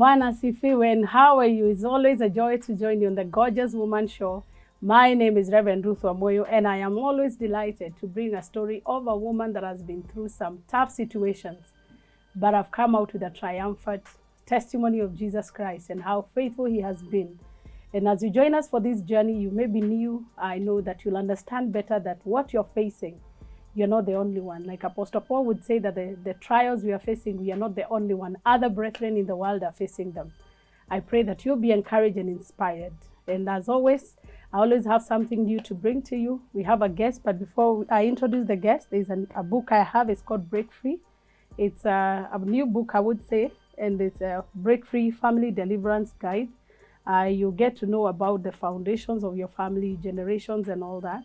Bwana asifiwe, and how are you? It's always a joy to join you on the Gorgeous Woman Show. My name is Reverend Ruth Wamoyo, and I am always delighted to bring a story of a woman that has been through some tough situations, but I've come out with a triumphant testimony of Jesus Christ and how faithful he has been. And as you join us for this journey, you may be new. I know that you'll understand better that what you're facing, you're not the only one. Like Apostle Paul would say that the trials we are facing, we are not the only one. Other brethren in the world are facing them. I pray that you'll be encouraged and inspired. And as always, I always have something new to bring to you. We have a guest, but before I introduce the guest, there's a book I have. It's called Break Free. It's a new book, I would say, and it's a Break Free Family Deliverance Guide. You get to know about the foundations of your family, generations and all that.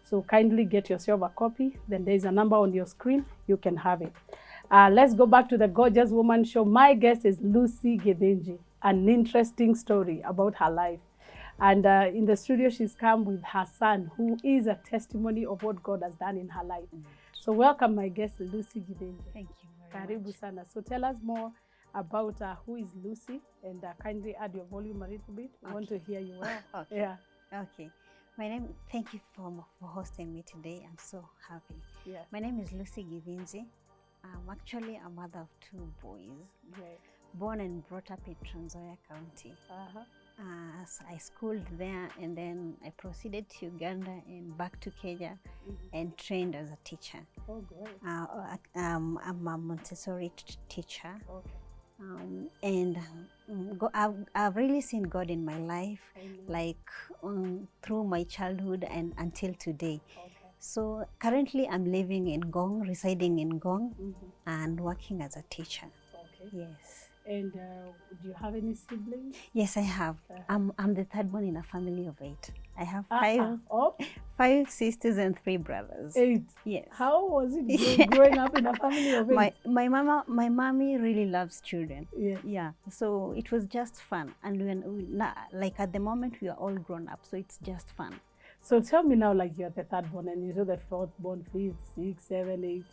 So kindly get yourself a copy. Then there's a number on your screen. You can have it. Let's go back to the Gorgeous Woman Show. My guest is Lucy Githinji. An interesting story about her life. And in the studio, she's come with her son, who is a testimony of what God has done in her life. So welcome, my guest, Lucy Githinji. Thank you very Karibu much. sana. So tell us more about who is Lucy, and kindly add your volume a little bit. We want to hear you well. Okay. Yeah. Okay. Thank you for hosting me today. I'm so happy. Yeah. My name is Lucy Githinji. I'm actually a mother of 2 boys, Great. born and brought up in Trans-Nzoia County. Uh-huh. So I schooled there, and then I proceeded to Uganda and back to Kenya and trained as a teacher. Oh, great. I'm a Montessori teacher. Okay. I've really seen God in my life, Amen. like through my childhood and until today. Okay. So currently I'm living in Ngong, residing in Ngong, Mm-hmm. and working as a teacher. Okay. Yes. And do you have any siblings? Yes, I have. Uh-huh. I'm the third one in a family of 8. I have Oh, 5 sisters and 3 brothers. 8. Yes. How was it growing up in a family of 8? My mommy really loves children. Yeah. Yeah, so it was just fun, and like at the moment we are all grown up, so it's just fun. So tell me now, like you're the third born and you're the fourth born, 5th, 6th, 7th, 8th.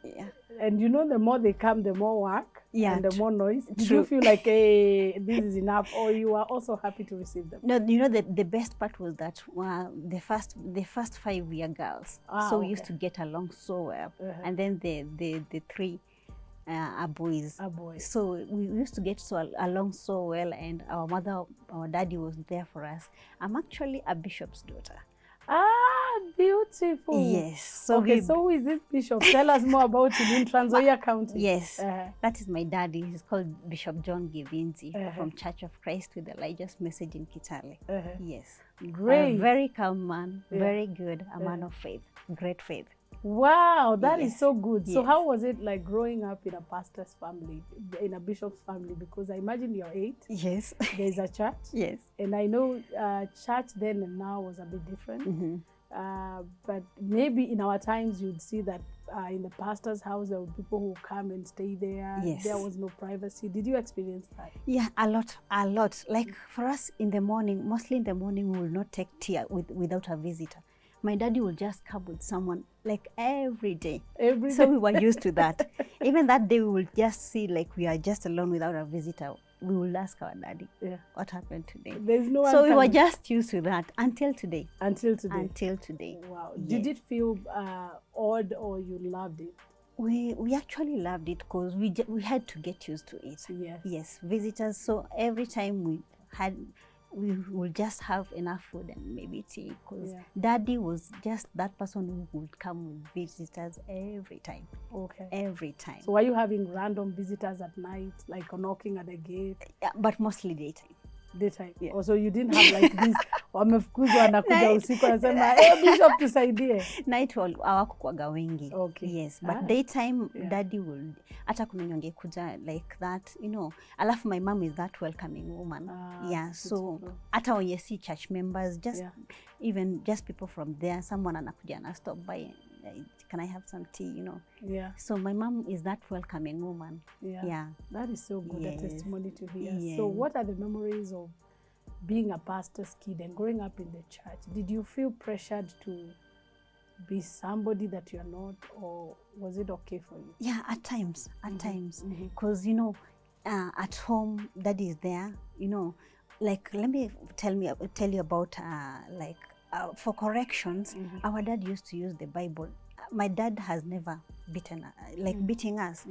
Yeah. And you know, the more they come, the more work, Yeah, and the more noise. Did true. you feel like, hey, this is enough, or you are also happy to receive them? No, you know, the best part was that the first 5 we are girls, so we used to get along so well. And then the 3 are boys. A boy. So we used to get along so well, and our daddy was there for us. I'm actually a bishop's daughter. Ah, beautiful. Yes. So okay, so who is this bishop? Tell us more about him in Trans-Nzoia County. Yes, that is my daddy. He's called Bishop John Githinji from Church of Christ with the Elijah's Message in Kitale. Yes. Great. A very calm man, very good, a man of faith, great faith. Wow, that is so good. So Yes. how was it like growing up in a pastor's family, in a bishop's family? Because I imagine you're 8. Yes. There's a church. Yes. And I know church then and now was a bit different. Mm-hmm. But maybe in our times you'd see that in the pastor's house there were people who come and stay there. Yes. There was no privacy. Did you experience that? Yeah, a lot. Like for us in the morning, mostly in the morning, we will not take tea without a visitor. My daddy will just come with someone like every day. Every So day. we were used to that. Even that day we will just see like we are just alone without a visitor. We will ask our daddy, what happened today? There's no one So we were coming. just used to that until today. Until today. Until today. Wow. Yes. Did it feel odd or you loved it? We actually loved it because we had to get used to it. Yes. Yes, visitors. So every time we will just have enough food and maybe tea, because daddy was just that person who would come with visitors every time. Okay. Every time. So were you having random visitors at night, like knocking at the gate? Yeah, but mostly daytime. Daytime. Yeah. Also you didn't have like this wamefukuzwa anakuja usiku anasema bishop tusaidie. Night hawakuwaga wengi. Okay. Yes, but daytime daddy will, hata kuna nyonge kuja like that, you know. Alafu my mom is that welcoming woman. So hata wenye si church members, just even just people from there, someone anakuja na stop by, can I have some tea, you know? Yeah. So my mom is that welcoming woman. Yeah. That is so good, a testimony to hear. Yes. So what are the memories of being a pastor's kid and growing up in the church? Did you feel pressured to be somebody that you're not, or was it okay for you? Yeah, at times, because you know, at home, daddy is there, you know, like let me tell you about like for corrections, our dad used to use the Bible. My dad has never beaten beating us.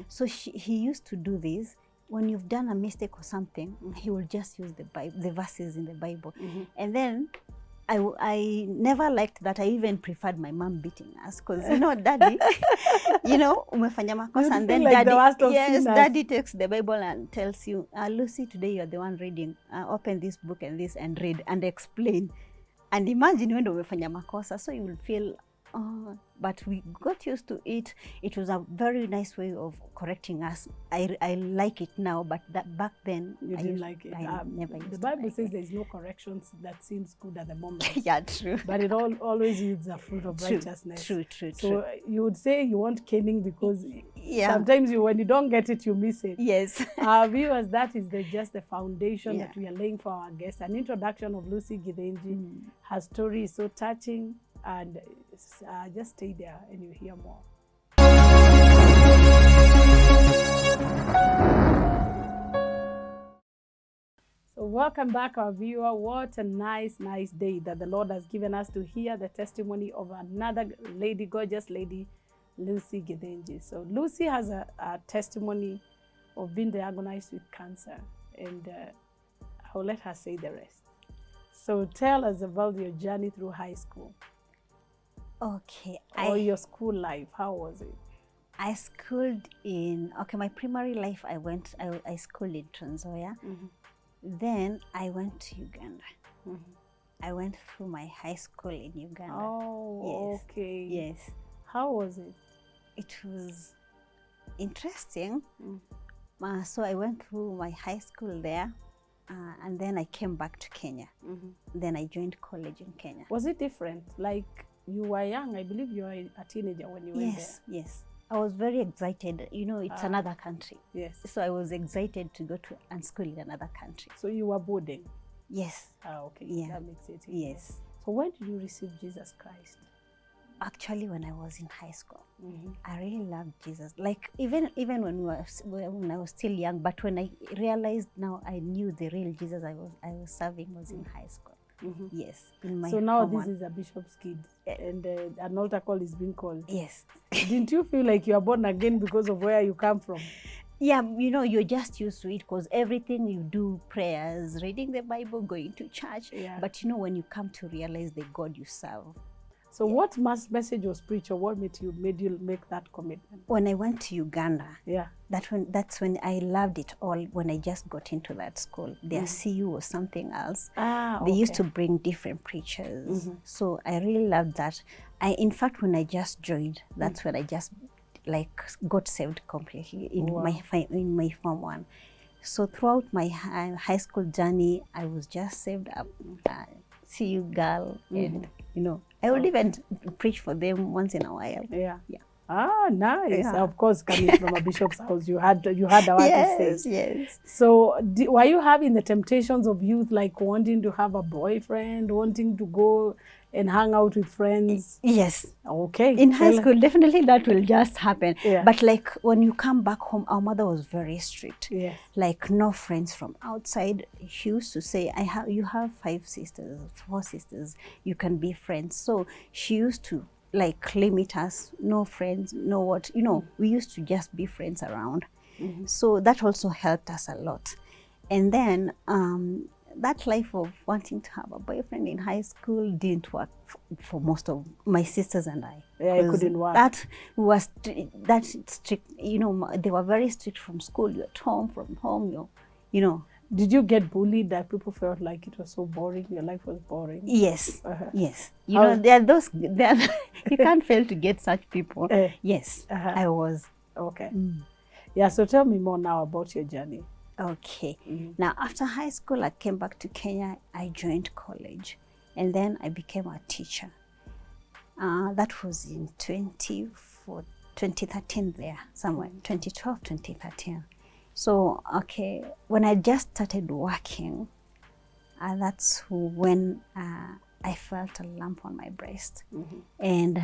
So he used to do this. When you've done a mistake or something, he will just use the Bible, the verses in the Bible. And then I never liked that. I even preferred my mom beating us because, you know, daddy, you know, umefanya makosa, and then like daddy, daddy takes the Bible and tells you, Lucy, today you're the one reading. Open this book and this and read and explain. And imagine when umefanya makosa, so you will feel, but we got used to it. It was a very nice way of correcting us. I like it now, but back then you didn't like it. I never used the Bible like says it. there's no corrections that seems good at the moment. Yeah, true. But it always yields the fruit of True, righteousness. True. So you would say you want caning because yeah, sometimes when you don't get it, you miss it. Yes. Our viewers, that is just the foundation Yeah. that we are laying for our guest. An introduction of Lucy Githinji. Her story is so touching, and just stay there and you hear more. So welcome back, our viewer. What a nice day that the Lord has given us to hear the testimony of another lady, gorgeous lady, Lucy Githinji. So Lucy has a testimony of being diagnosed with cancer, and I'll let her say the rest. So tell us about your journey through high school. Okay. Or your school life. How was it? I schooled in, my primary life, I schooled in Trans Nzoia. Then I went to Uganda. I went through my high school in Uganda. Oh, yes. Okay. Yes. How was it? It was interesting. So I went through my high school there, and then I came back to Kenya. Then I joined college in Kenya. Was it different? Like, you were young. I believe you were a teenager when you went there. Yes. I was very excited. You know, it's another country. Yes. So I was excited to go to and school in another country. So you were boarding? Yes. Okay. Yeah. That makes it easier. Yes. So when did you receive Jesus Christ? Actually, when I was in high school, I really loved Jesus. Like even when I was still young, but when I realized now, I knew the real Jesus I was serving was in high school. Yes. In my so now this is a bishop's kid, and an altar call is being called. Yes. Didn't you feel like you are born again because of where you come from? Yeah, you know, you're just used to it because everything you do, prayers, reading the Bible, going to church. Yeah. But you know, when you come to realize the God you serve. So what message was preached, or what made you make that commitment? When I went to Uganda, that's when I loved it all. When I just got into that school, their CU was something else. They used to bring different preachers. So I really loved that. In fact, when I just joined, that's when I just got saved completely in my Form 1. So throughout my high school journey, I was just saved up. CU girl, and you know, I would even preach for them once in a while. Yeah. Ah, nice. Yeah. Of course, coming from a bishop's house, you had a word to say. Yes. So were you having the temptations of youth, like wanting to have a boyfriend, wanting to go and hang out with friends? Yes. Okay. In high school, definitely that will just happen. Yeah. But like when you come back home, our mother was very strict. Yes. Like no friends from outside. She used to say, you have 4 sisters, you can be friends. So she used to limit us, no friends, no what, you know, we used to just be friends around. So that also helped us a lot. And then that life of wanting to have a boyfriend in high school didn't work for most of my sisters and I. Yeah, it couldn't work. That was that strict, you know, they were very strict from school. You're at home, from home, you know. Did you get bullied, that people felt like it was so boring, your life was boring? Yes, yes. You know, there are you can't fail to get such people. Yes, I was. Okay. Yeah, so tell me more now about your journey. Okay. Now, after high school, I came back to Kenya. I joined college, and then I became a teacher. That was in 2013 there, somewhere, 2012, 2013. So, okay, when I just started working, that's when I felt a lump on my breast. And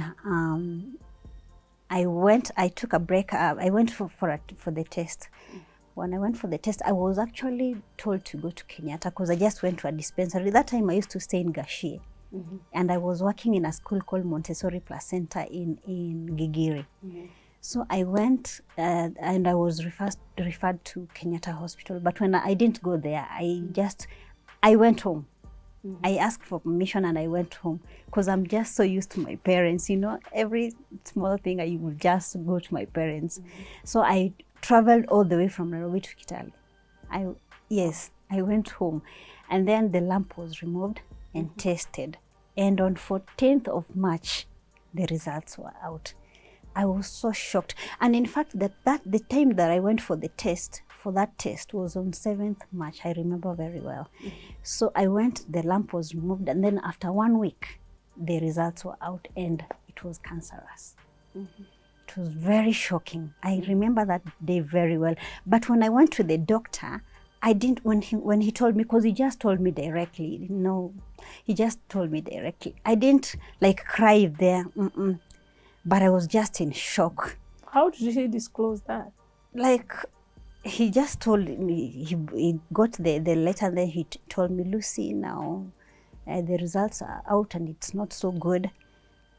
I took a break. I went for the test. when I went for the test, I was actually told to go to Kenyatta because I just went to a dispensary. That time I used to stay in Gashie. And I was working in a school called Montessori Placenta in Gigiri. So I went and I was referred to Kenyatta Hospital. But when I didn't go there, I went home. I asked for permission and I went home because I'm just so used to my parents, you know, every small thing I would just go to my parents. So I traveled all the way from Nairobi to Kitale. I went home and then the lump was removed and tested. And on 14th of March, the results were out. I was so shocked. And in fact, that the time that I went for the test, was on 7th March. I remember very well. So I went, the lump was removed, and then after 1 week, the results were out and it was cancerous. It was very shocking. I remember that day very well. But when I went to the doctor, I didn't, when he told me, because he just told me directly, he just told me directly. I didn't like cry there, but I was just in shock. How did he disclose that? Like, he just told me, he got the letter, and then he told me, Lucy, now the results are out and it's not so good.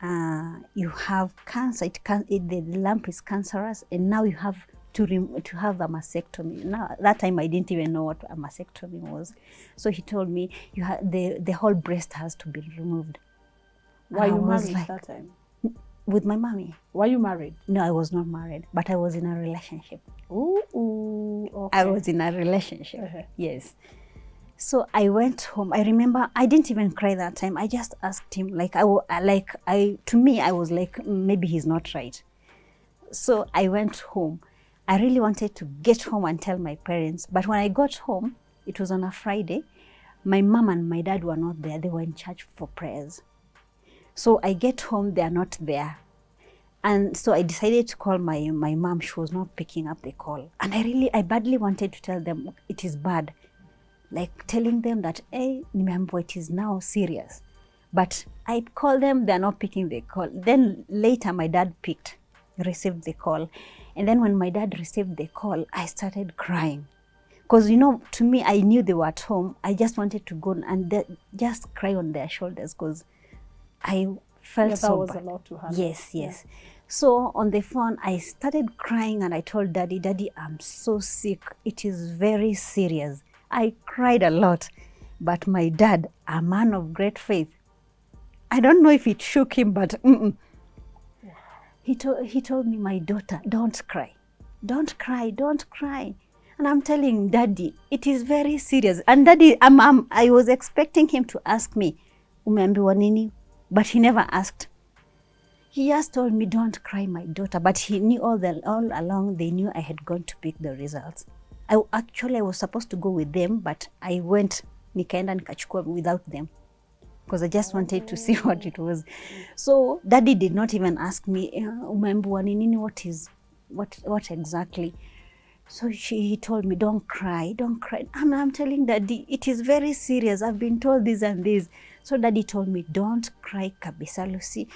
You have cancer, the lump is cancerous, and now you have to have a mastectomy. Now, that time I didn't even know what a mastectomy was. So he told me, the whole breast has to be removed. Were you married that time? With my mommy. Were you married? No, I was not married, but I was in a relationship. Ooh, okay. I was in a relationship, yes. So I went home. I remember I didn't even cry that time. I just asked him, to me, I was like, maybe he's not right. So I went home. I really wanted to get home and tell my parents. But when I got home, it was on a Friday. My mom and my dad were not there. They were in church for prayers. So I get home, they are not there. And so I decided to call my mom. She was not picking up the call. And I badly wanted to tell them it is bad. Like telling them that, hey, remember, it is now serious. But I called them, they're not picking the call. Then later my dad received the call. And then when my dad received the call, I started crying. Because, to me, I knew they were at home. I just wanted to go and just cry on their shoulders because I felt so bad. That was a lot to handle. Yes. Yeah. So on the phone, I started crying and I told Daddy, I'm so sick. It is very serious. I cried a lot. But my dad, a man of great faith, I don't know if it shook him, but he told me, my daughter, don't cry. Don't cry, don't cry. And I'm telling Daddy, it is very serious. And Daddy, I was expecting him to ask me, umeambiwa nini? But he never asked. He just told me, don't cry, my daughter. But he knew all along, they knew I had gone to pick the results. I was supposed to go with them, but I went, nikaenda nikachukua without them. Because I just wanted to see what it was. So Daddy did not even ask me, umeambiwa nini, what exactly? So he told me, don't cry, don't cry. I'm telling Daddy, it is very serious. I've been told this and this. So Daddy told me, don't cry, kabisa, Lucy.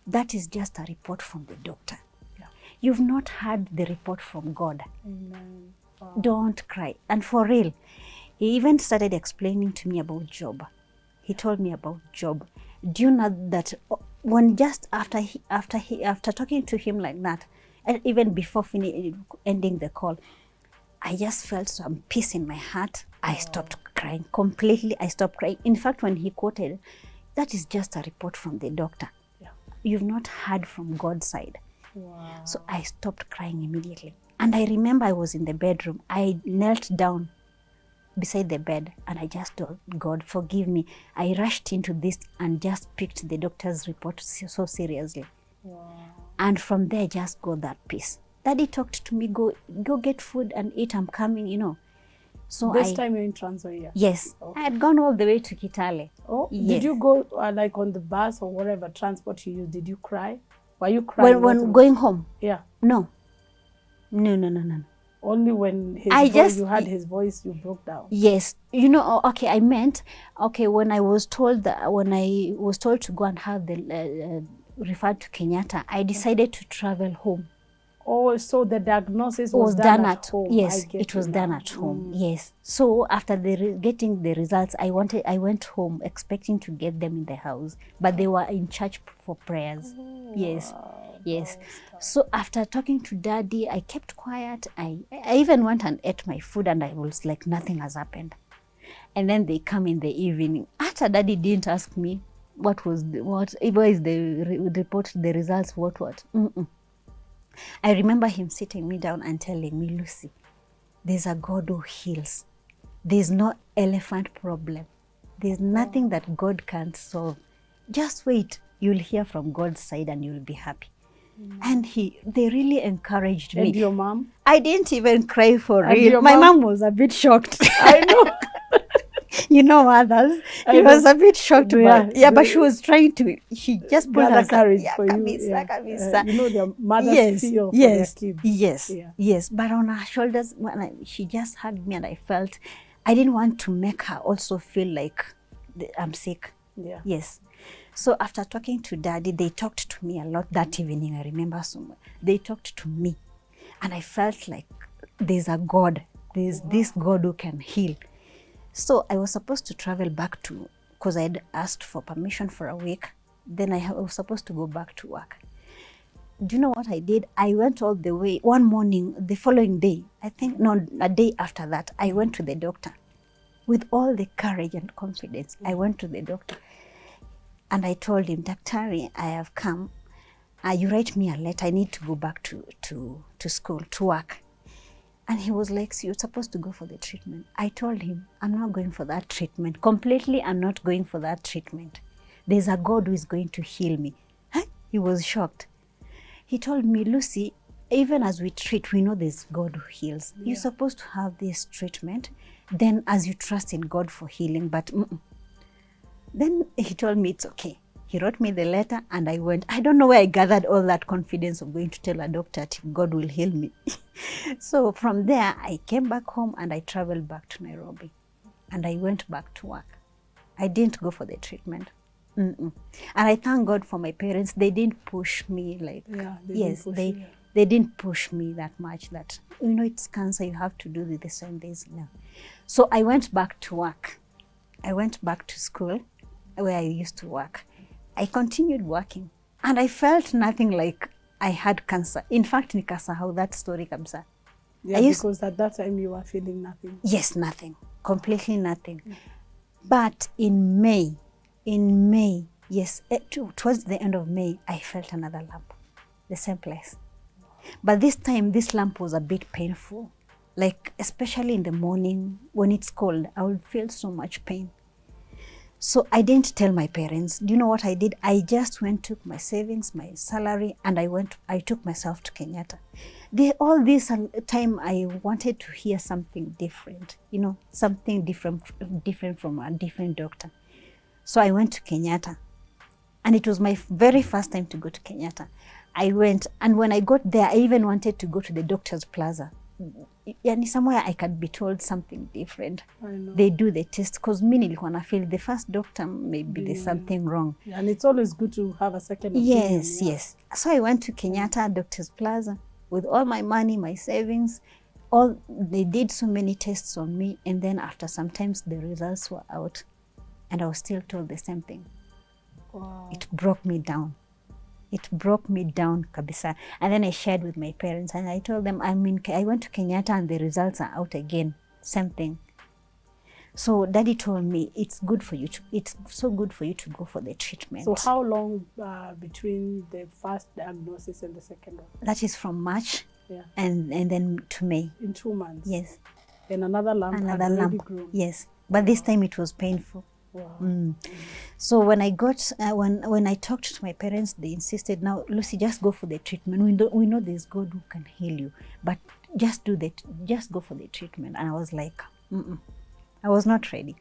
That is just a report from the doctor. Yeah. You've not heard the report from God. Amen. Wow. Don't cry. And for real, he even started explaining to me about Job. He told me about Job. Do you know that when just after talking to him like that, and even before ending the call, I just felt some peace in my heart. I stopped crying completely. I stopped crying. In fact, when he quoted, that is just a report from the doctor. Yeah. You've not heard from God's side. Wow. So I stopped crying immediately. And I remember I was in the bedroom. I knelt down beside the bed and I just told God, forgive me. I rushed into this and just picked the doctor's report so seriously. Wow. And from there, just got that peace. Daddy talked to me, go get food and eat, I'm coming, So this time you're in Trans Nzoia? Yes. Okay. I had gone all the way to Kitale. Oh, yes. Did you go like on the bus or whatever transport you used? Did you cry? Were you crying? When going home? Yeah. No. Only when you heard his voice, you broke down. Yes. Okay, I meant, when I was told to go and have the referred to Kenyatta, I decided to travel home. Oh, so the diagnosis was done at home. Yes, it was done at home. Yes. So after getting the results, I went home expecting to get them in the house, but they were in church for prayers. Yes. Wow, Yes. So after talking to Daddy, I kept quiet. I even went and ate my food, and I was like, nothing has happened. And then they come in the evening. After Daddy didn't ask me what is the report, the results, what. I remember him sitting me down and telling me, Lucy, there's a God who heals. There's no elephant problem. There's nothing that God can't solve. Just wait. You'll hear from God's side and you'll be happy. And they really encouraged me. And your mom? I didn't even cry for real. My mom was a bit shocked. I know. You know others. He was a bit shocked about but she was trying to, she just put her courage for you. You know the mothers feel for their kids. Yes. But on her shoulders, she just hugged me and I felt, I didn't want to make her also feel like I'm sick. Yeah. Yes. So after talking to Daddy, they talked to me a lot that evening. I remember somewhere. They talked to me and I felt like there's a God. There's this God who can heal. So I was supposed to travel back because I had asked for permission for a week. Then I was supposed to go back to work. Do you know what I did? I went all the way. One morning, the following day, a day after that, I went to the doctor. With all the courage and confidence, I went to the doctor. And I told him, Daktari, I have come. You write me a letter. I need to go back to school, to work. And he was like, so you're supposed to go for the treatment. I told him, I'm not going for that treatment. Completely, I'm not going for that treatment. There's a God who is going to heal me. Huh? He was shocked. He told me, Lucy, even as we treat, we know there's God who heals. Yeah. You're supposed to have this treatment. Then as you trust in God for healing, but Then he told me it's okay. He wrote me the letter and I went. I don't know where I gathered all that confidence of going to tell a doctor God will heal me. So from there, I came back home and I traveled back to Nairobi. And I went back to work. I didn't go for the treatment. And I thank God for my parents. They didn't push me like, they didn't push me that much that, it's cancer, you have to do the same days. No. So I went back to work. I went back to school where I used to work. I continued working and I felt nothing like I had cancer. In fact, nikasahau that story kabisa. Yeah, because at that time you were feeling nothing. Yes, nothing. Completely nothing. But in May, yes, towards the end of May, I felt another lump, the same place. But this time, this lump was a bit painful. Like, especially in the morning, when it's cold, I would feel so much pain. So I didn't tell my parents. Do you know what I did? I just took my savings, my salary, and I took myself to Kenyatta. All this time I wanted to hear something different, something different from a different doctor. So I went to Kenyatta. And it was my very first time to go to Kenyatta. I went, and when I got there, I even wanted to go to the doctor's plaza. Yani somewhere I could be told something different. I know. They do the test because me nilikuwa na feel the first doctor maybe there's something wrong. Yeah, and it's always good to have a second opinion. Yes. So I went to Kenyatta Doctor's Plaza with all my money, my savings. They did so many tests on me, and then after sometimes the results were out, and I was still told the same thing. Wow. It broke me down. It broke me down, kabisa. And then I shared with my parents and I told them, I went to Kenyatta and the results are out again. Same thing. So Daddy told me, it's so good for you to go for the treatment. So how long between the first diagnosis and the second one? That is from March and then to May. In 2 months? Yes. And another lump had already grown? Yes. But this time it was painful. Wow. So when I got when I talked to my parents, they insisted, now Lucy, just go for the treatment. We know there's God who can heal you, but just go for the treatment. And I was like, I was not ready.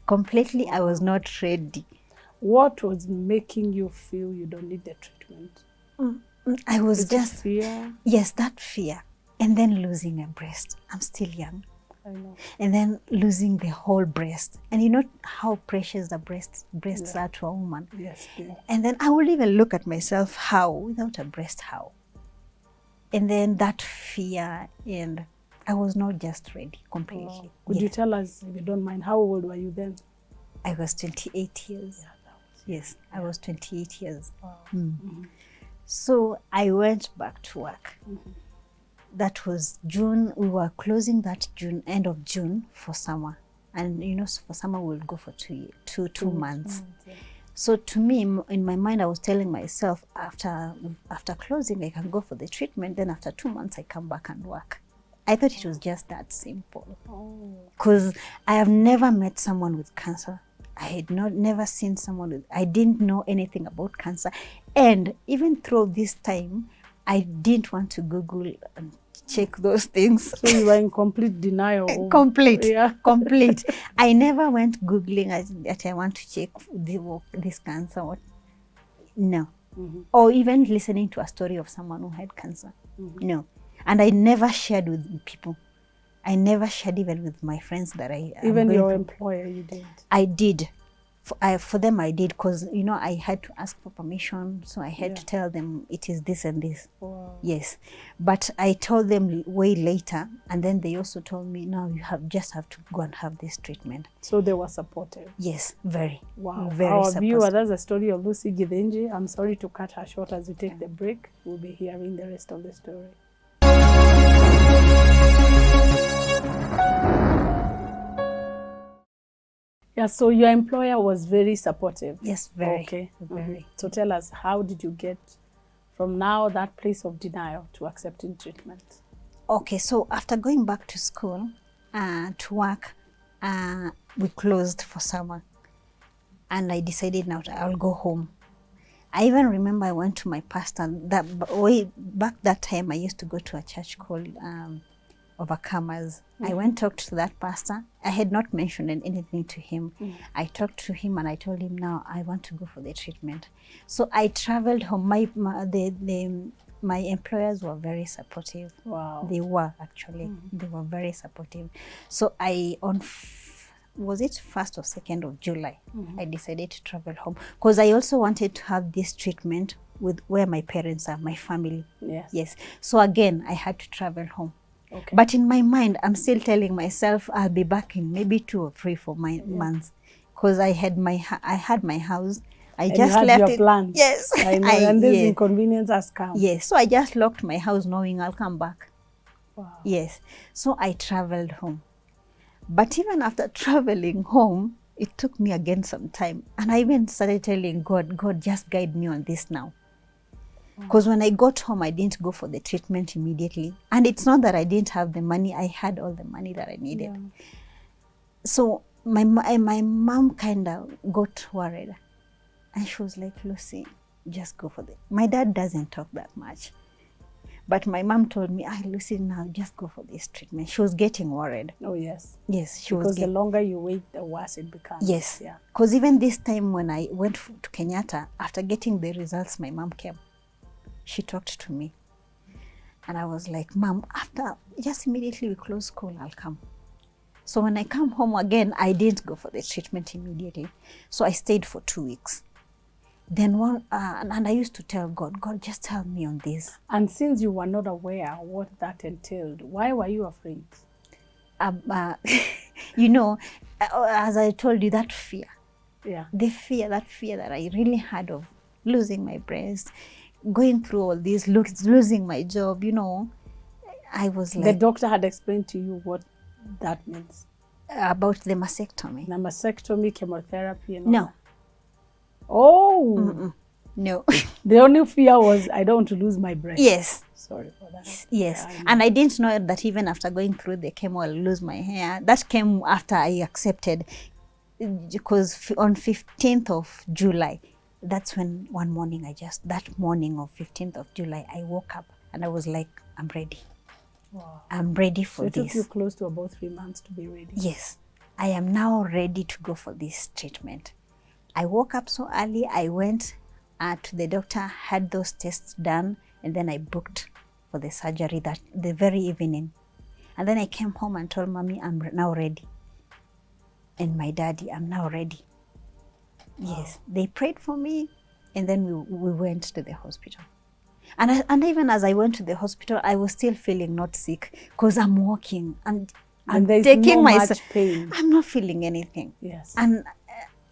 Completely, I was not ready. What was making you feel you don't need the treatment? I was just fear. Yes, that fear, and then losing a breast. I'm still young. I know. And then losing the whole breast. And you know how precious the breasts are to a woman. Yes. And then I would even look at myself, how? Without a breast, how? And then that fear, and I was not just ready completely. Wow. Could you tell us, if you don't mind, how old were you then? I was 28 years. Yes, I was 28 years. Wow. So I went back to work. That was June. We were closing that June, end of June, for summer. And you know, for summer we'll go for two months. Yeah. So to me, in my mind, I was telling myself, after closing, I can go for the treatment. Then after 2 months, I come back and work. I thought it was just that simple. Because I have never met someone with cancer. I had never seen someone with, I didn't know anything about cancer. And even through this time, I didn't want to Google and check those things. So you were in complete denial. Complete. Yeah. Complete. I never went Googling that I want to check this cancer. No. Or even listening to a story of someone who had cancer. No. And I never shared with people. I never shared even with my friends that I... Even your employer, you did? I did. For them, I did, because, you know, I had to ask for permission. So I had to tell them it is this and this. Wow. Yes. But I told them way later. And then they also told me, no, you just have to go and have this treatment. So they were supportive? Yes, very. Wow. Very Our supportive. viewer, that's the story of Lucy Githinji. I'm sorry to cut her short as we take the break. We'll be hearing the rest of the story. Yeah, so your employer was very supportive. Yes, very. Okay. Very. So tell us, how did you get from now that place of denial to accepting treatment? Okay, so after going back to school, to work, we closed for summer. And I decided now I'll go home. I even remember I went to my pastor. Way back that time, I used to go to a church called Overcomers. I went talked to that pastor. I had not mentioned anything to him. I talked to him and I told him, now I want to go for the treatment. So I traveled home. My employers were very supportive. Wow. They were actually. They were very supportive. So was it 1st or 2nd of July, I decided to travel home, because I also wanted to have this treatment with where my parents are, my family. Yes. So again, I had to travel home. Okay. But in my mind, I'm still telling myself I'll be back in maybe 2 or 3 for my months, because I had my house. I and just you had left your it. plans. Yes. I know, and this inconvenience has come. Yes. So I just locked my house knowing I'll come back. Wow. Yes. So I traveled home. But even after traveling home, it took me again some time. And I even started telling God, just guide me on this now. Because when I got home, I didn't go for the treatment immediately. And it's not that I didn't have the money. I had all the money that I needed. Yeah. So my mom kind of got worried. And she was like, Lucy, just go for it. My dad doesn't talk that much. But my mom told me, Lucy, now just go for this treatment. She was getting worried. Oh, yes. Yes, because the longer you wait, the worse it becomes. Yes. Yeah. Because even this time when I went to Kenyatta, after getting the results, my mom came. She talked to me. And I was like, Mom, after just immediately we close school, I'll come. So when I come home again, I didn't go for the treatment immediately. So I stayed for 2 weeks. Then and I used to tell God, just help me on this. And since you were not aware what that entailed, why were you afraid? You know, as I told you, that fear. Yeah. That fear that I really had of losing my breast, going through all this, losing my job, you know, I was like... The doctor had explained to you what that means? About the mastectomy. The mastectomy, chemotherapy and all No. that. Oh. No. The only fear was, I don't want to lose my breast. Yes. Sorry for that. Yes. Yeah, and I didn't know that even after going through the chemo, I'll lose my hair. That came after I accepted, because on 15th of July, that's when one morning that morning of 15th of July, I woke up and I was like, I'm ready. Wow. I'm ready for this. So it took you close to about 3 months to be ready. Yes. I am now ready to go for this treatment. I woke up so early, I went to the doctor, had those tests done, and then I booked for the surgery that the very evening. And then I came home and told Mommy, I'm now ready. And my daddy, I'm now ready. Wow. Yes, they prayed for me, and then we went to the hospital. And even as I went to the hospital, I was still feeling not sick because I'm walking and I'm taking myself. Pain. I'm not feeling anything. Yes. And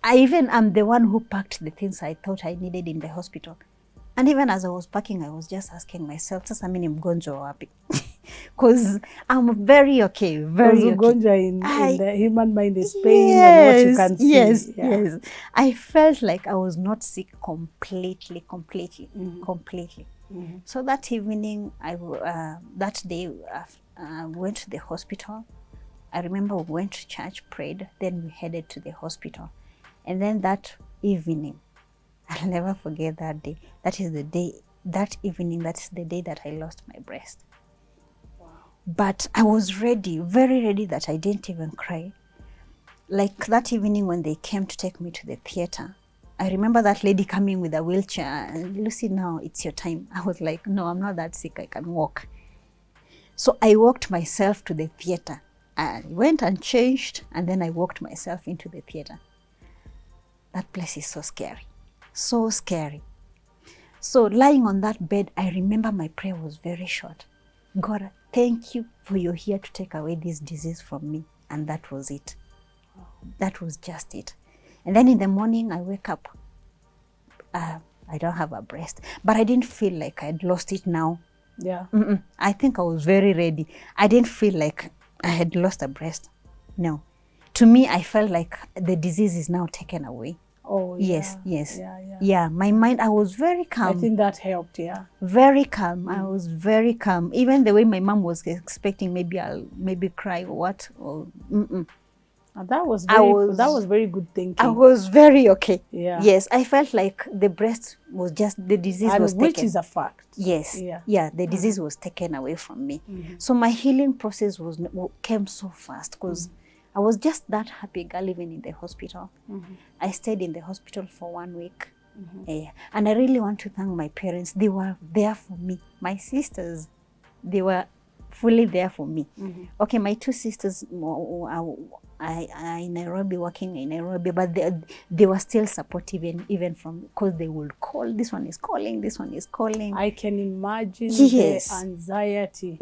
I'm the one who packed the things I thought I needed in the hospital. And even as I was packing, I was just asking myself, sasa mimi ni mgonjwa wapi? Because I'm very okay, very okay. Ugonjwa in the human mind is pain and what you can see. Yes. I felt like I was not sick completely. So that evening, that day, I went to the hospital. I remember we went to church, prayed, then we headed to the hospital. And then that evening, I'll never forget that day. That evening, that's the day that I lost my breast. Wow. But I was ready, very ready that I didn't even cry. Like that evening when they came to take me to the theater, I remember that lady coming with a wheelchair. Lucy, now it's your time. I was like, no, I'm not that sick. I can walk. So I walked myself to the theater. I went and changed, and then I walked myself into the theater. That place is so scary. So scary. So lying on that bed, I remember my prayer was very short. God, thank you for you're here to take away this disease from me. And that was it. That was just it. And then in the morning, I wake up. I don't have a breast, but I didn't feel like I'd lost it now. Yeah. I think I was very ready. I didn't feel like I had lost a breast. No. To me, I felt like the disease is now taken away. Oh, yeah. Yes. Yeah, my mind, I was very calm. I think that helped, yeah. Very calm. I was very calm. Even the way my mom was expecting maybe I'll cry or what. And that was very good thinking. I was very okay. Yeah. Yes, I felt like the breast was just, the disease was taken. Which is a fact. Yes. Yeah, the disease was taken away from me. So my healing process came so fast because I was just that happy girl living in the hospital. I stayed in the hospital for 1 week. And I really want to thank my parents. They were there for me. My sisters, they were fully there for me. Okay, my two sisters are in Nairobi, working in Nairobi, but they were still supportive even from, because they would call, this one is calling, this one is calling. I can imagine the anxiety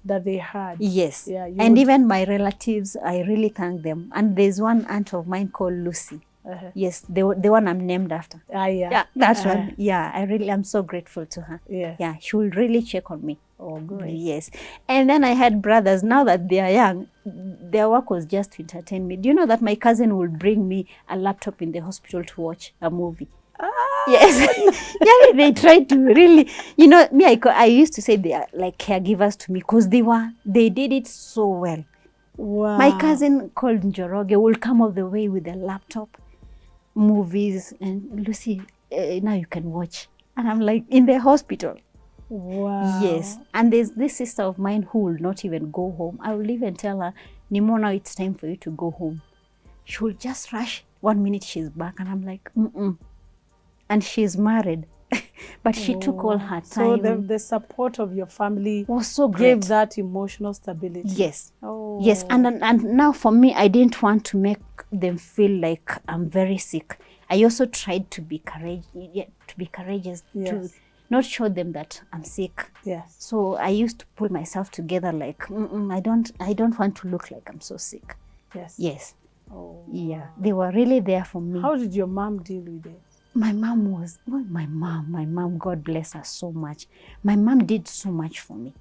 that they had. Yes. Yeah, and even my relatives, I really thank them. And there's one aunt of mine called Lucy. Yes, the one I'm named after. Yeah, that's one. Yeah, I'm so grateful to her. Yeah, she will really check on me. Oh, great. Yes. And then I had brothers. Now that they are young, their work was just to entertain me. Do you know that my cousin would bring me a laptop in the hospital to watch a movie? Yes. Yeah, they tried to really, me, I used to say they are like caregivers to me because they did it so well. Wow. My cousin called Njoroge will come all the way with a laptop, movies, and Lucy, now you can watch. And I'm like, in the hospital. Wow. Yes. And there's this sister of mine who will not even go home. I will even tell her, Nimo, now it's time for you to go home. She will just rush. 1 minute she's back. And I'm like, And she's married. But she took all her time. So the support of your family was so great. Gave that emotional stability. Yes. Oh. Yes. And now for me, I didn't want to make them feel like I'm very sick. I also tried to be courageous, to not show them that I'm sick. Yes. So I used to pull myself together like, I don't want to look like I'm so sick. Yes. Yes. Oh. Yeah. They were really there for me. How did your mom deal with it? My mom, God bless her so much. My mom did so much for me.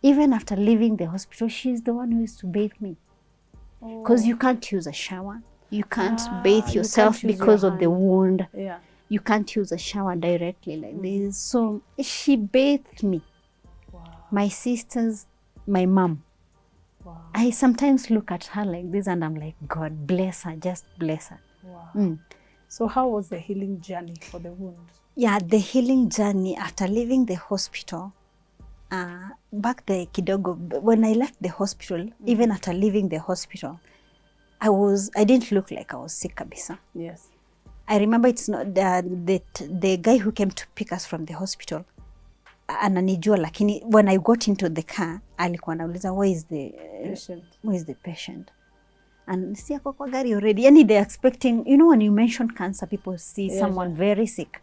Even after leaving the hospital, she's the one who used to bathe me. Because you can't use a shower. You can't bathe yourself because of the wound. Yeah. You can't use a shower directly like this. So she bathed me. Wow. My sisters, my mom. Wow. I sometimes look at her like this and I'm like, God bless her, just bless her. Wow. So how was the healing journey for the wound? Yeah, the healing journey after leaving the hospital, back there kidogo, when I left the hospital, even after leaving the hospital, I didn't look like I was sick kabisa. Yes. I remember it's not the guy who came to pick us from the hospital, ananijua, lakini when I got into the car, alikuwa anauliza, where is the patient? And see kwa gari already. Yani they're expecting, when you mention cancer, people see someone very sick.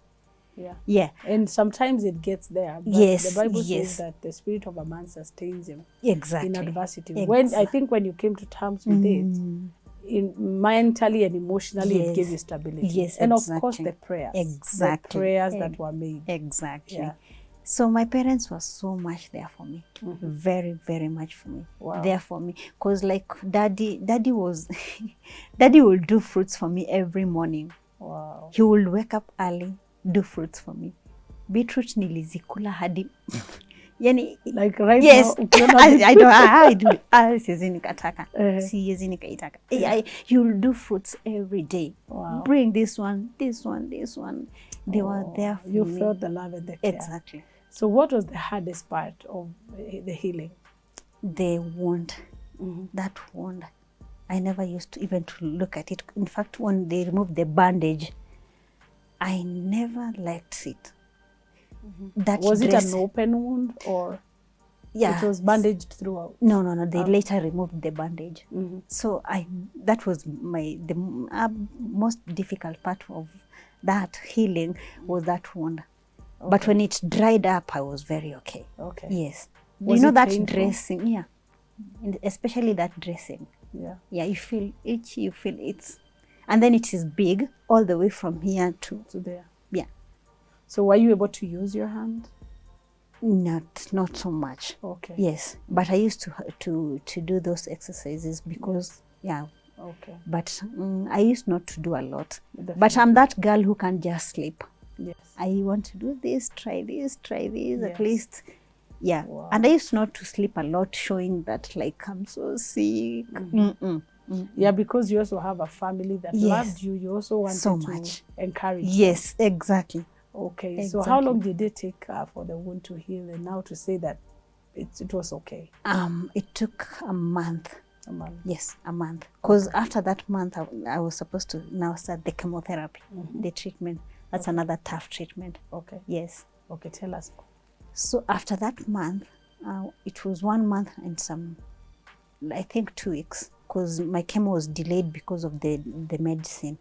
Yeah. Yeah. And sometimes it gets there. But Yes, the Bible yes. says that the spirit of a man sustains him Exactly. in adversity. When I think when you came to terms with it, mentally and emotionally, it gave you stability. Yes, and exactly. of course the prayers. Exactly. The prayers that were made. Exactly. Yeah. So my parents were so much there for me. Very, very much for me. Wow. There for me. Because like daddy was, daddy will do fruits for me every morning. Wow. He will wake up early, do fruits for me. Beetroot nilizikula hadi. Yani, like right yes, now. I do. Siwezi nikataka. Siwezi nikaitaka. He will do fruits every day. Wow. Bring this one, this one, this one. They were there for you me. You felt the love and the care. Exactly. So what was the hardest part of the healing? The wound. That wound. I never used to even to look at it. In fact, when they removed the bandage, I never liked it. That was it an open wound or it was bandaged throughout? No. They later removed the bandage. So that was the most difficult part of that healing was that wound. Okay. But when it dried up, I was very okay. Okay. Yes. Was you know that painful? Dressing, yeah. Especially that dressing. Yeah. Yeah, you feel itchy, you feel it. And then it is big all the way from here to there. Yeah. So were you able to use your hand? Not so much. Okay. Yes, but I used to do those exercises because Okay. But I used not to do a lot. Definitely. But I'm that girl who can just sleep. Yes. I want to do this, try this, yes. At least. Yeah. Wow. And I used not to sleep a lot, showing that like I'm so sick. Yeah, because you also have a family that loved you. You also wanted so to much. Encourage Yes, them. Exactly. Okay. Exactly. So how long did it take for the wound to heal and now to say that it was okay? It took a month. A month. Yes, a month. Because after that month, I was supposed to now start the chemotherapy, the treatment. That's another tough treatment. Okay. Yes. Okay, tell us. So after that month, it was 1 month and some, I think 2 weeks, because my chemo was delayed because of the medicine.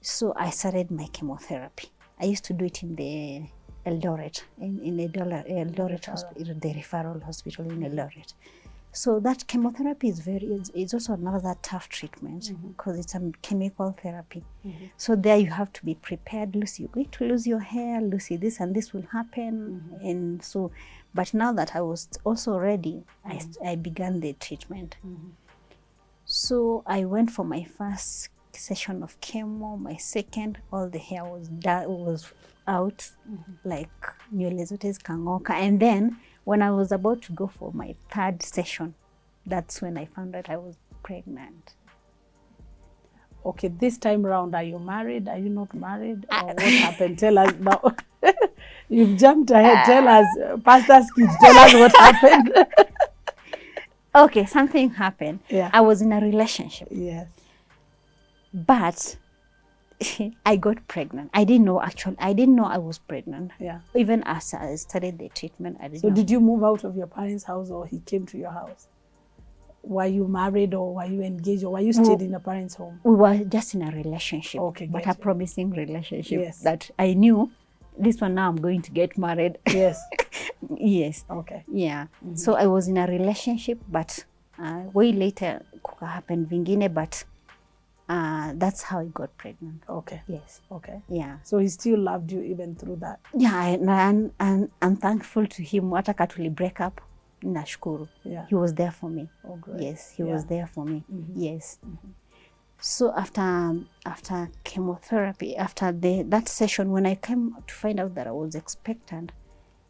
So I started my chemotherapy. I used to do it in the Eldoret, in the Eldoret hospital, the referral hospital in Eldoret. So that chemotherapy is also another tough treatment because it's a chemical therapy. So there you have to be prepared. Lucy, you're going to lose your hair. Lucy, this and this will happen. And so, but now that I was also ready, I began the treatment. So I went for my first session of chemo, my second, all the hair was out, like nywele zote zikang'oka. And then when I was about to go for my third session, that's when I found out I was pregnant. Okay, this time around, are you married? Are you not married? Or what happened? Tell us now. You've jumped ahead. Tell us, Pastor's kids, tell us what happened. Okay, something happened. Yeah. I was in a relationship. Yes. But I got pregnant. I didn't know I was pregnant. Yeah. Even as I started the treatment, I didn't know. So did you move out of your parents' house or he came to your house? Were you married or were you engaged or were you stayed in your parents' home? We were just in a relationship. Okay, but a promising relationship. Yes. That I knew this one now I'm going to get married. Yes. Yes. Okay. Yeah. So I was in a relationship, but way later kuka happened vingine, but that's how I got pregnant. Okay. Yes. Okay. Yeah. So he still loved you even through that? Yeah, and I'm thankful to him. Hata katuli break up, nashukuru. Yeah. He was there for me. Oh, great. Yes, he was there for me. Yes. So after chemotherapy, after that session, when I came to find out that I was expectant,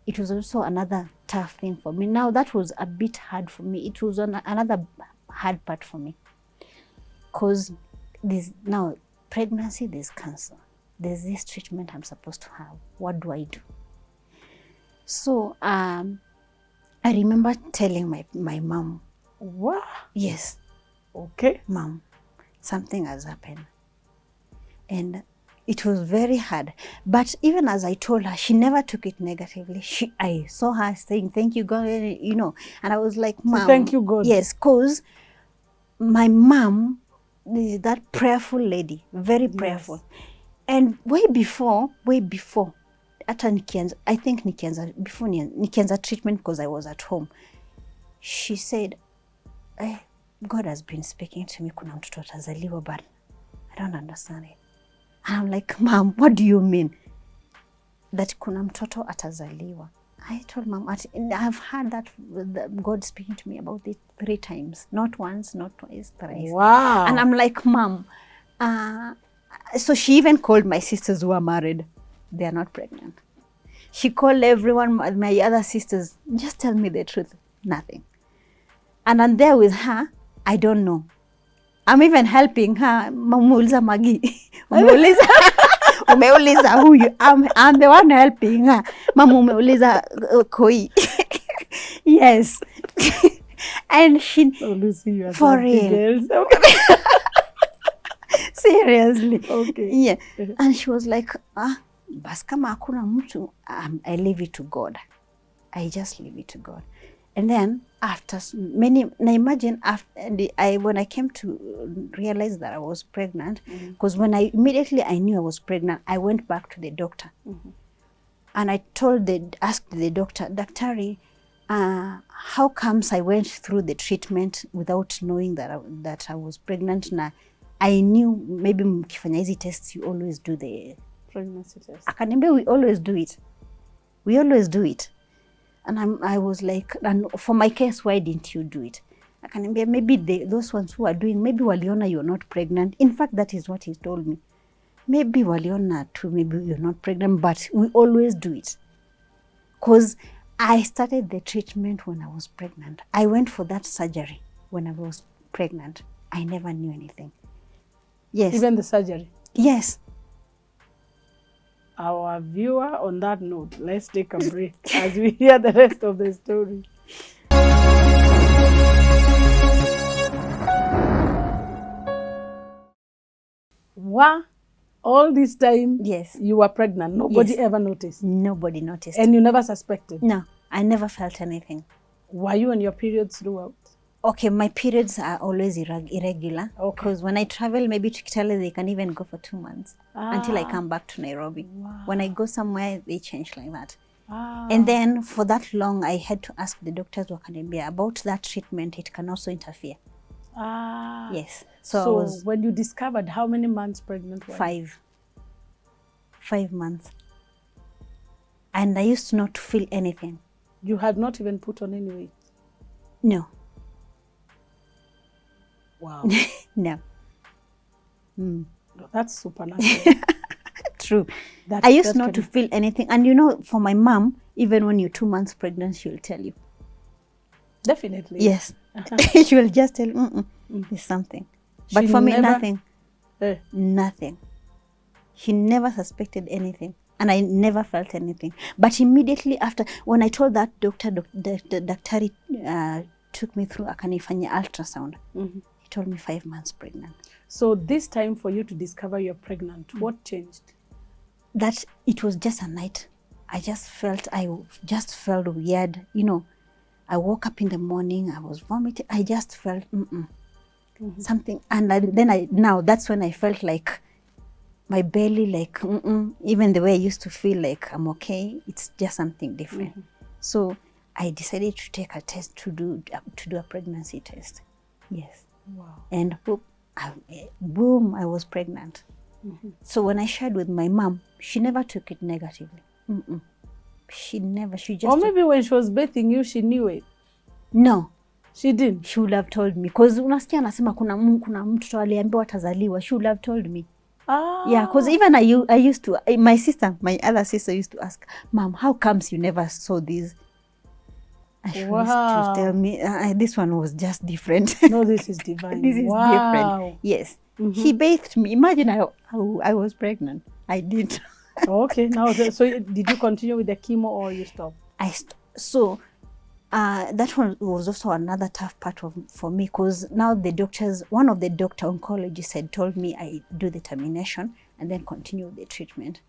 it was also another tough thing for me. Now that was a bit hard for me. It was another hard part for me. Because now pregnancy, there's cancer. There's this treatment I'm supposed to have. What do I do? So I remember telling my mom. What? Yes. Okay. Mom, something has happened. And it was very hard. But even as I told her, she never took it negatively. I saw her saying, thank you, God, and I was like, Mom. So thank you, God. Yes, because my mom is that prayerful lady, very prayerful. And way before, hata nikianza, I think nikianza treatment because I was at home, she said, God has been speaking to me, kuna mtoto atazaliwa, but I don't understand it. And I'm like, Mom, what do you mean? That kuna mtoto atazaliwa. I told Mom, I've heard that God speaking to me about it 3 times. Not once, not twice, thrice. Wow. And I'm like, Mom, so she even called my sisters who are married. They are not pregnant. She called everyone, my other sisters, just tell me the truth. Nothing. And I'm there with her, I don't know. I'm even helping her. Umeuliza Magi. Umeuliza huyu. I'm the one helping her. Mama umeuliza Koi. Yes. And she... Oh, Lucy, you are for real. Seriously. Okay. Yeah. And she was like, bas kama hakuna mtu, I leave it to God. I just leave it to God. And then after many, I imagine after when I came to realize that I was pregnant, because when I knew I was pregnant, I went back to the doctor. And I asked the doctor, Daktari, how comes I went through the treatment without knowing that I was pregnant? Na I knew maybe mkifanya hizi tests, you always do the pregnancy test. Akaniambia, we always do it. We always do it. And I was like, and for my case, why didn't you do it? Akaniambia, maybe those ones who are doing, maybe waliona you're not pregnant. In fact, that is what he told me. Maybe waliona too, maybe you're not pregnant, but we always do it. Because I started the treatment when I was pregnant. I went for that surgery when I was pregnant. I never knew anything. Yes. Even the surgery? Yes. Our viewer, on that note, let's take a break as we hear the rest of the story. Wow. All this time, yes, you were pregnant. Nobody ever noticed? Nobody noticed. And you never suspected? No, I never felt anything. Were you on your periods throughout? Okay, my periods are always irregular. Because when I travel, maybe to Kitale, they can even go for 2 months until I come back to Nairobi. Wow. When I go somewhere, they change like that. And then for that long, I had to ask the doctors about that treatment. It can also interfere. Yes. So when you discovered, how many months pregnant were you? 5 months. And I used not to feel anything. You had not even put on any weight? No. Wow. No. That's supernatural. True. I used not to feel anything. And you know, for my mom, even when you're 2 months pregnant, she'll tell you. Definitely. Yes. She will just tell you, there's something. But for me, nothing. Nothing. She never suspected anything. And I never felt anything. But immediately after, when I told that doctor, the daktari took me through akanifanya ultrasound. He told me 5 months pregnant. So this time for you to discover you're pregnant, what changed? That it was just a night. I just felt weird. You know, I woke up in the morning, I was vomiting. I just felt something. And now that's when I felt like my belly, like, even the way I used to feel like I'm okay, it's just something different. So I decided to take a test to do a pregnancy test. Yes. Wow. And boom, I was pregnant. So when I shared with my mom, she never took it negatively. She just... Or maybe when she was bathing you, she knew it. No. She didn't? She would have told me. Because unasikia anasema kuna mtoto aliambiwa atazaliwa. She would have told me. Yeah, because even I used to, my other sister used to ask, Mom, how comes you never saw this? And she used to tell me, this one was just different. No, this is divine. This is different. Yes. He bathed me. Imagine how I was pregnant. I did. Okay. Now, so did you continue with the chemo or you stopped? So that one was also another tough part for me, because now one of the oncologists had told me I do the termination and then continue the treatment.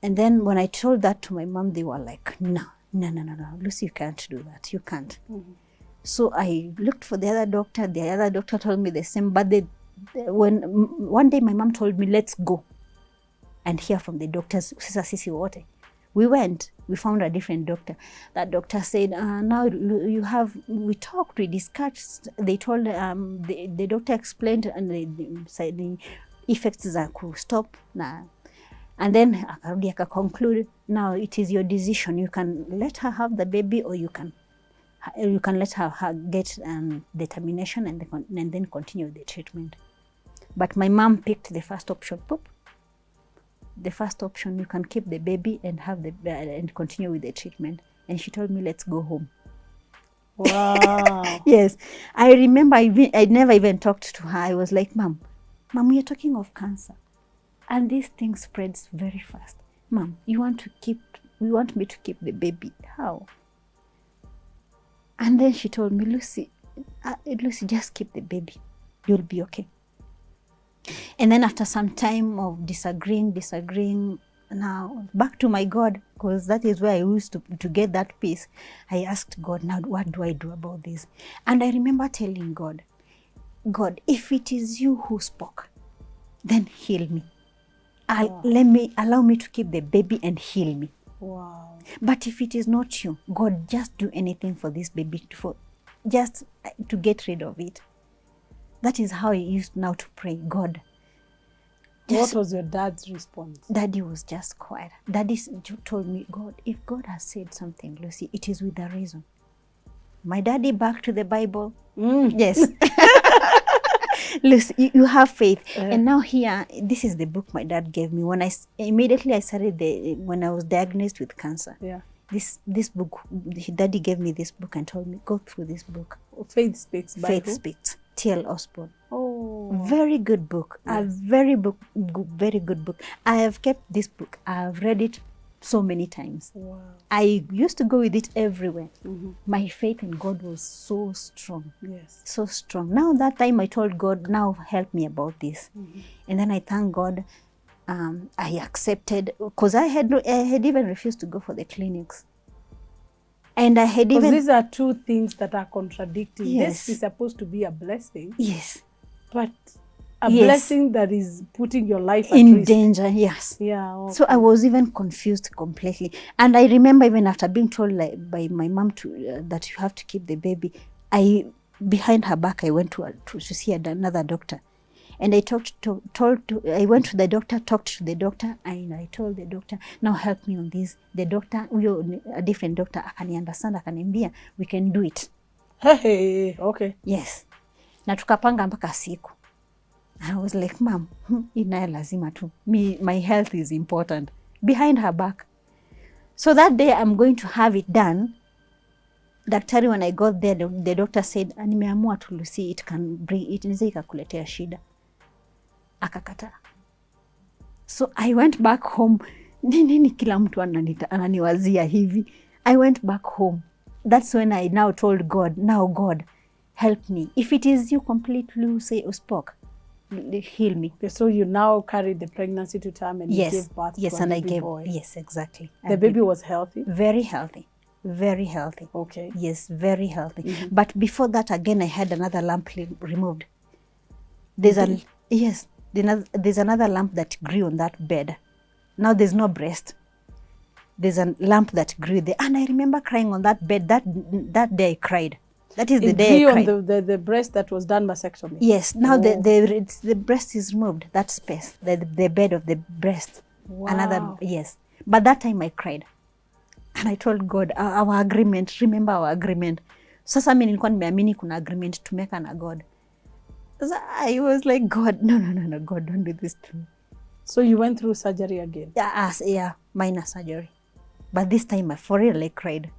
And then when I told that to my mom, they were like, no, Lucy, you can't do that. You can't. So I looked for the other doctor. The other doctor told me the same. But when one day my mom told me, let's go and hear from the doctors. Sasa sisi wote. We went, we found a different doctor. That doctor said, now you have, we talked, we discussed. They told, the doctor explained, and they said the effects are could stop. And then akarudi akaconclude, now it is your decision. You can let her have the baby, or you can let her get determination and then continue the treatment. But my mom picked the first option. Poop. The first option, you can keep the baby and have and continue with the treatment. And she told me, let's go home. Wow. Yes. I remember I never even talked to her. I was like, Mom, we are talking of cancer. And this thing spreads very fast. Mom, you want me to keep the baby. How? And then she told me, Lucy, just keep the baby. You'll be okay. And then after some time of disagreeing, now back to my God, because that is where I used to get that peace. I asked God, now what do I do about this? And I remember telling God, if it is you who spoke, then heal me. Allow me to keep the baby and heal me. Wow. But if it is not you, God, just do anything for this baby, just to get rid of it. That is how I used now to pray. God. What was your dad's response? Daddy was just quiet. Daddy told me, God, if God has said something, Lucy, it is with a reason. My daddy back to the Bible. Yes. Lucy, you have faith. And now here, this is the book my dad gave me. When I started when I was diagnosed with cancer. Yeah. This book, Daddy gave me this book and told me, go through this book. Faith Speaks. Faith Speaks. T.L. Osborne. Oh. Very good book. Yes. A very good book. I have kept this book. I have read it so many times. Wow. I used to go with it everywhere. Mm-hmm. My faith in God was so strong. Yes. So strong. Now that time I told God, now help me about this. Mm-hmm. And then I thank God. I accepted, because I had even refused to go for the clinics. And I had even... Because these are two things that are contradicting. Yes. This is supposed to be a blessing. Yes. But a blessing that is putting your life at in risk. danger, yes. Yeah. Okay. So I was even confused completely. And I remember even after being told by my mom that you have to keep the baby, behind her back, I went to see another doctor. And I I went to the doctor, talked to the doctor, and I told the doctor, now help me on this. The doctor, a different doctor, akani understand, akaniambia, we can do it. Hey, okay. Yes. Na tukapanga mpaka siku. I was like, Mom, inaye lazima tu. My health is important. Behind her back. So that day I'm going to have it done. Daktari, when I got there, the doctor said, nimeamua tu Lucy, it can bring it, inaweza ikakuletea shida. Akakata. So I went back home. Nini kila mtu ananiwazia hivi. I went back home. That's when I now told God, now God, help me. If it is you completely spoke, heal me. So you now carried the pregnancy to term and you gave birth to a baby boy. Yes, exactly. The baby was healthy? Very healthy. Very healthy. Okay. Yes, very healthy. Mm-hmm. But before that, again, I had another lump removed. There's another lump that grew on that bed. Now there's no breast. There's a lump that grew there. And I remember crying on that bed. That day I cried. That is the day I cried. On the breast that was done mastectomy? Yes. Now the breast is removed, that space, the bed of the breast. Wow. Yes. But that time I cried. And I told God, our agreement, remember our agreement. Sasa mimi nilikuwa nimeamini kuna agreement tumeka na God. So I was like, God, no, God, don't do this to me. So you went through surgery again? Yeah, minor surgery. But this time I for real I cried.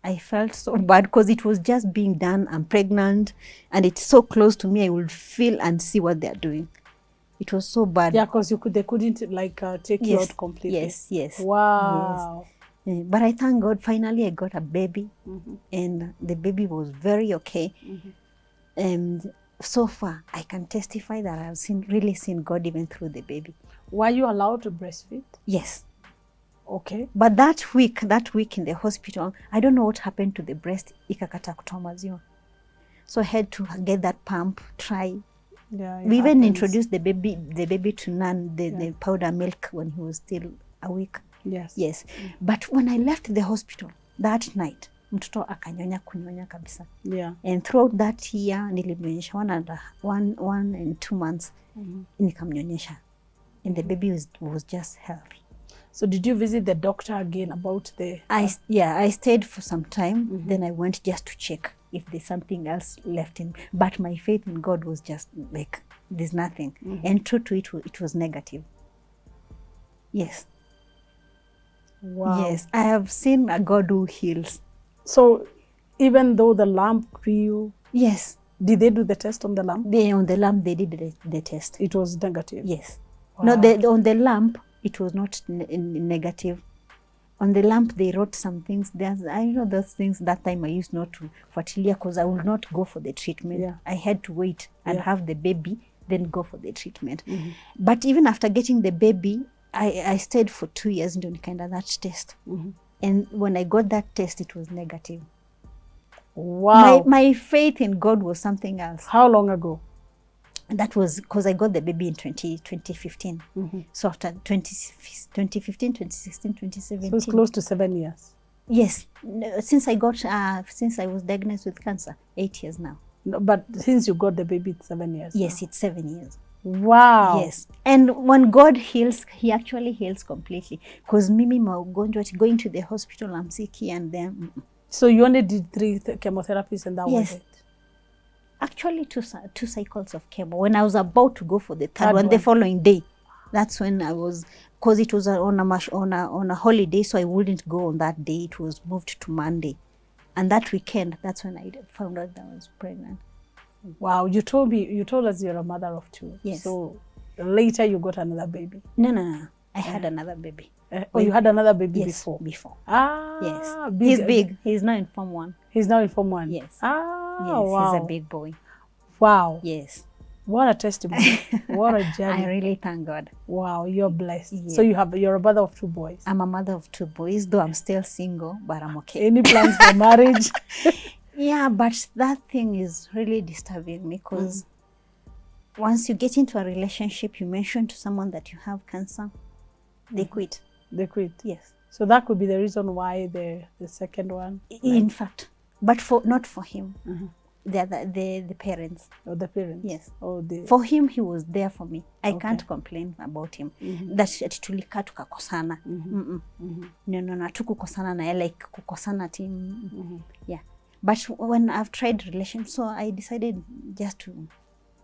I felt so bad because it was just being done. I'm pregnant and it's so close to me. I would feel and see what they're doing. It was so bad. Yeah, because they couldn't take you out completely. Yes. Wow. Yes. But I thank God, finally I got a baby. Mm-hmm. And the baby was very okay. Mm-hmm. And so far, I can testify that I've really seen God even through the baby. Were you allowed to breastfeed? Yes. Okay. But that week in the hospital, I don't know what happened to the breast. Ikakata kutoa maziwa. So I had to get that pump, try. Yeah, we even introduced the baby to Nan, the powder milk when he was still a week. Yes. Yes. But when I left the hospital that night, mtoto akanyonya kunyonya kabisa. Yeah. And throughout that year, nilimnyonyesha 1 and 2 months, nikamnyonyesha. And the baby was just healthy. So did you visit the doctor again about the... I stayed for some time. Then I went just to check if there's something else left in. But my faith in God was just like, there's nothing. And true to it was negative. Yes. Wow. Yes, I have seen a God who heals. So even though the lump grew... Yes. Did they do the test on the lump? On the lump, they did the test. It was negative? Yes. Wow. No, on the lump, it was not negative. On the lump, they wrote some things. I know those things that time I used not to fuatilia because I would not go for the treatment. Yeah. I had to wait and have the baby, then go for the treatment. But even after getting the baby, I stayed for 2 years doing kind of that test. And when I got that test, it was negative. Wow. My faith in God was something else. How long ago? That was because I got the baby in 2015. So after 2015, 2016, 2017. So it's close to 7 years. Yes. Since I was diagnosed with cancer, 8 years now. No, but since you got the baby, it's 7 years. Yes, now. it's 7 years. Wow. Yes. And when God heals, he actually heals completely. Because mimi maugonjwa, going to the hospital, I'm sick here and there. So you only did 3 chemotherapies and that was it? Actually, two cycles of chemo. When I was about to go for the third one, the following day, that's when I was, because it was on a holiday, so I wouldn't go on that day. It was moved to Monday. And that weekend, that's when I found out that I was pregnant. Wow, you told us you're a mother of 2. Yes. So later you got another baby. No. I had another baby. You had another baby before? Before. Yes. Big. He's big. He's now in Form 1. He's now in Form 1? Yes. Yes, wow. He's a big boy. Wow. Yes. What a testimony. What a journey. I really thank God. Wow, you're blessed. Yeah. So you're a mother of 2 boys. I'm a mother of 2 boys, though I'm still single, but I'm okay. Any plans for marriage? Yeah, but that thing is really disturbing me because once you get into a relationship, you mention to someone that you have cancer, they quit. They quit? Yes. So that could be the reason why the second one? In fact, but not for him. The parents. Oh, the parents? Yes. Oh, for him, he was there for me. I can't complain about him. That tulika tukakosana. No, tukukosana na like kukosana team. Yeah. But when I've tried relations, so I decided just to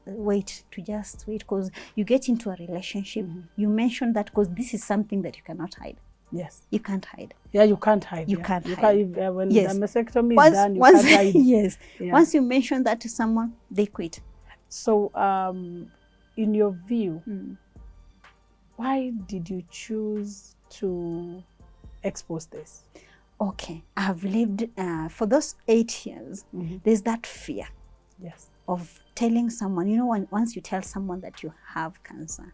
wait because you get into a relationship, you mention that because this is something that you cannot hide. Yes. You can't hide. Yeah, you can't hide. You can't hide. When the mastectomy is done, you can't hide. Yes. Yeah. Once you mention that to someone, they quit. So, in your view, why did you choose to expose this? Okay, I have lived for those 8 years. There's that fear, yes, of telling someone. You know, once you tell someone that you have cancer,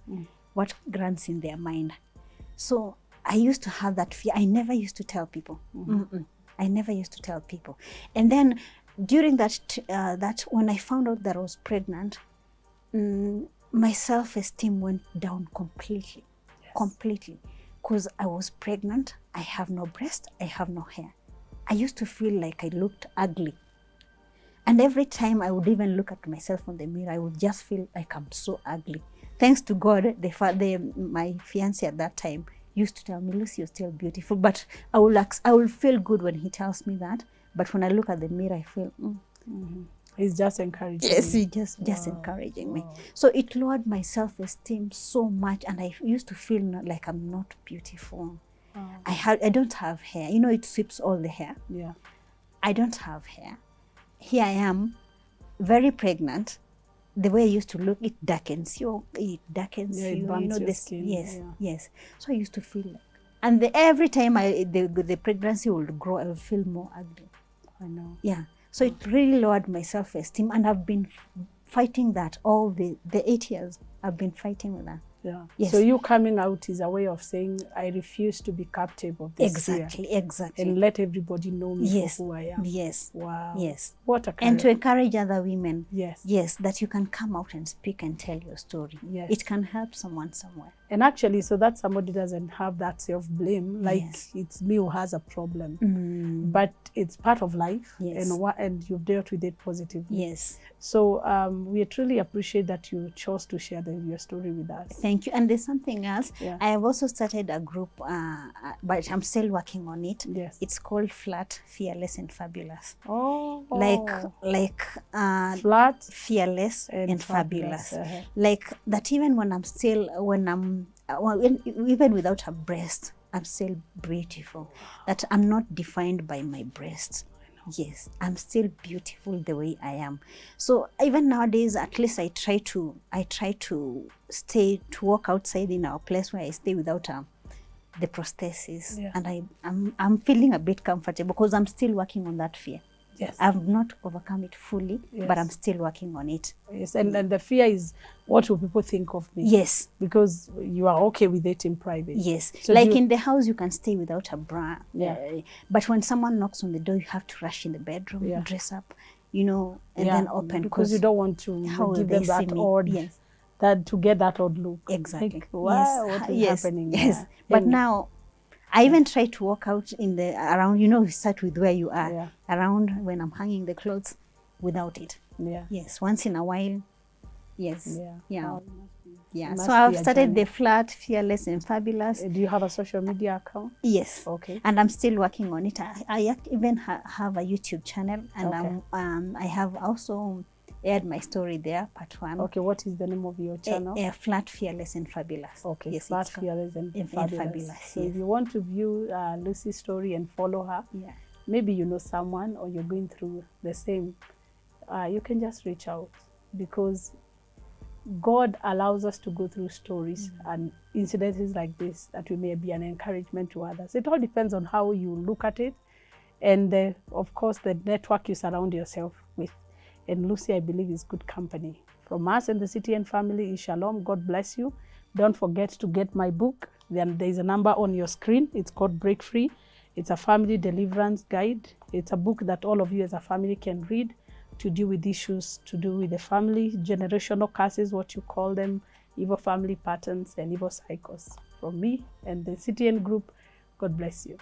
what grants in their mind. So I used to have that fear. I never used to tell people. I never used to tell people. And then during that when I found out that I was pregnant, my self-esteem went down completely, completely. Because I was pregnant, I have no breast, I have no hair. I used to feel like I looked ugly. And every time I would even look at myself in the mirror, I would just feel like I'm so ugly. Thanks to God, my fiancé at that time used to tell me, Lucy, you're still beautiful. But I will feel good when he tells me that. But when I look at the mirror, I feel, He's just encouraging me. Yes, he's just encouraging me. So it lowered my self-esteem so much, and I used to feel like I'm not beautiful. I don't have hair. You know, it sweeps all the hair. Yeah. I don't have hair. Here I am, very pregnant. The way I used to look, it darkens you. It darkens you. It burns your skin. Yes, yes. So I used to feel like, and every time the pregnancy would grow, I would feel more ugly. I know. Yeah. So it really lowered my self-esteem, and I've been fighting that all the 8 years. I've been fighting with that. Yeah. Yes. So you coming out is a way of saying, I refuse to be captive of this fear. Exactly. And let everybody know me for who I am. Yes. Wow. Yes. What a courage. And to encourage other women. Yes. Yes, that you can come out and speak and tell your story. Yes. It can help someone somewhere. And actually, so that somebody doesn't have that self-blame, like it's me who has a problem. But it's part of life, and you've dealt with it positively. Yes. So we truly appreciate that you chose to share your story with us. Thank you. And there's something else. I have also started a group, but I'm still working on it. Yes. It's called Flat, Fearless and Fabulous. Oh. Like Flat, Fearless and Fabulous. Like that even when I'm still, even without a breast, I'm still beautiful. That I'm not defined by my breasts. Yes, I'm still beautiful the way I am. So even nowadays, at least I try to walk outside in our place where I stay without the prosthesis, and I'm feeling a bit comfortable because I'm still working on that fear. Yes. I've not overcome it fully, but I'm still working on it. Yes, and the fear is, what will people think of me? Yes. Because you are okay with it in private. Yes. So like in the house, you can stay without a bra. But when someone knocks on the door, you have to rush in the bedroom, dress up, you know, and then open. Because you don't want to give them that odd, that to get that odd look. Exactly. Like, wow, what is happening? Yes. But now, I even try to walk out in the around, you know, start with where you are, around when I'm hanging the clothes without it. Yes, once in a while. Yes. So I've started the Flat, Fearless and Fabulous. Do you have a social media account? Yes. Okay. And I'm still working on it. I even have a YouTube channel, and I have also aired my story there, part 1. Okay, what is the name of your channel? Flat, Fearless and Fabulous. Okay, yes, Flat, Fearless and Fabulous. So yes. if you want to view Lucy's story and follow her, maybe you know someone or you're going through the same, you can just reach out, because God allows us to go through stories and incidences like this that we may be an encouragement to others. It all depends on how you look at it, and of course the network you surround yourself with. And Lucy, I believe, is good company. From us and the CTN family, shalom. God bless you. Don't forget to get my book. Then there's a number on your screen. It's called Break Free. It's a family deliverance guide. It's a book that all of you as a family can read to deal with issues to do with the family, generational curses, what you call them, evil family patterns and evil cycles. From me and the CTN group, God bless you.